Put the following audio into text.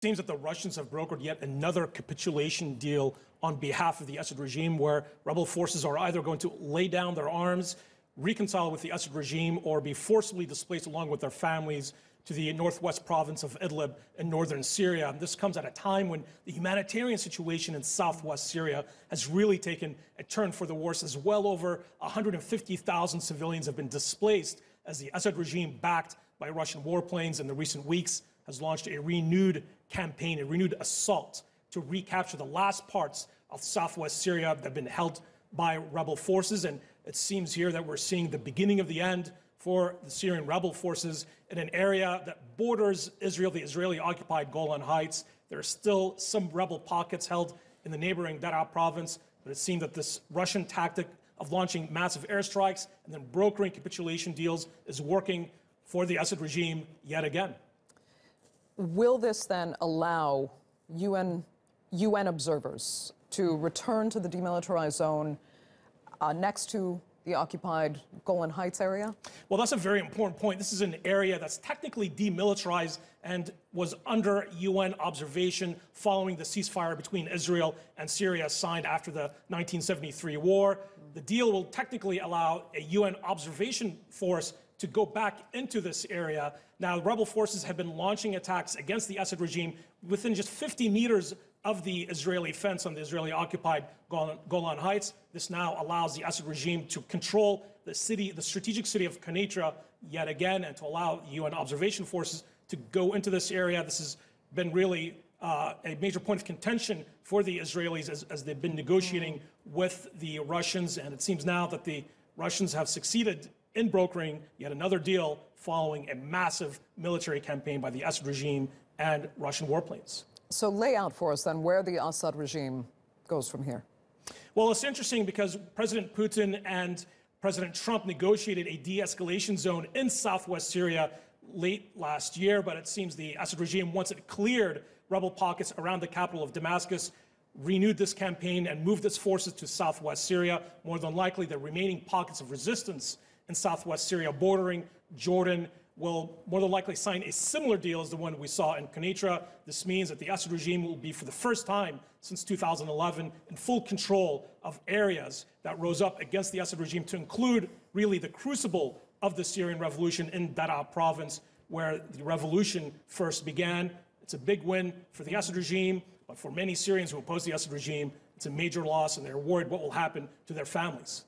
Seems that the Russians have brokered yet another capitulation deal on behalf of the Assad regime, where rebel forces are either going to lay down their arms, reconcile with the Assad regime, or be forcibly displaced along with their families to the northwest province of Idlib in northern Syria. And this comes at a time when the humanitarian situation in southwest Syria has really taken a turn for the worse, as well over 150,000 civilians have been displaced as the Assad regime, backed by Russian warplanes in the recent weeks, has launched a renewed campaign, a renewed assault to recapture the last parts of southwest Syria that have been held by rebel forces. And it seems here that we're seeing the beginning of the end for the Syrian rebel forces in an area that borders Israel, the Israeli-occupied Golan Heights. There are still some rebel pockets held in the neighboring Daraa province, but it seems that this Russian tactic of launching massive airstrikes and then brokering capitulation deals is working for the Assad regime yet again. Will this then allow UN observers to return to the demilitarized zone next to the occupied Golan Heights area? Well, that's a very important point. This is an area that's technically demilitarized and was under UN observation following the ceasefire between Israel and Syria signed after the 1973 war. The deal will technically allow a UN observation force to go back into this area. Now, rebel forces have been launching attacks against the Assad regime within just 50 meters of the Israeli fence on the Israeli-occupied Golan Heights. This now allows the Assad regime to control the city, the strategic city of Quenitra, yet again, and to allow UN observation forces to go into this area. This has been really a major point of contention for the Israelis as they've been negotiating with the Russians, and it seems now that the Russians have succeeded in brokering yet another deal following a massive military campaign by the Assad regime and Russian warplanes. So lay out for us then where the Assad regime goes from here. Well, it's interesting because President Putin and President Trump negotiated a de-escalation zone in southwest Syria late last year, but it seems the Assad regime, once it cleared rebel pockets around the capital of Damascus, renewed this campaign and moved its forces to southwest Syria. More than likely, the remaining pockets of resistance in southwest Syria bordering Jordan will more than likely sign a similar deal as the one we saw in Quenitra. This means that the Assad regime will be, for the first time since 2011, in full control of areas that rose up against the Assad regime, to include really the crucible of the Syrian revolution in Daraa province, where the revolution first began. It's a big win for the Assad regime, but for many Syrians who oppose the Assad regime, it's a major loss, and they're worried what will happen to their families.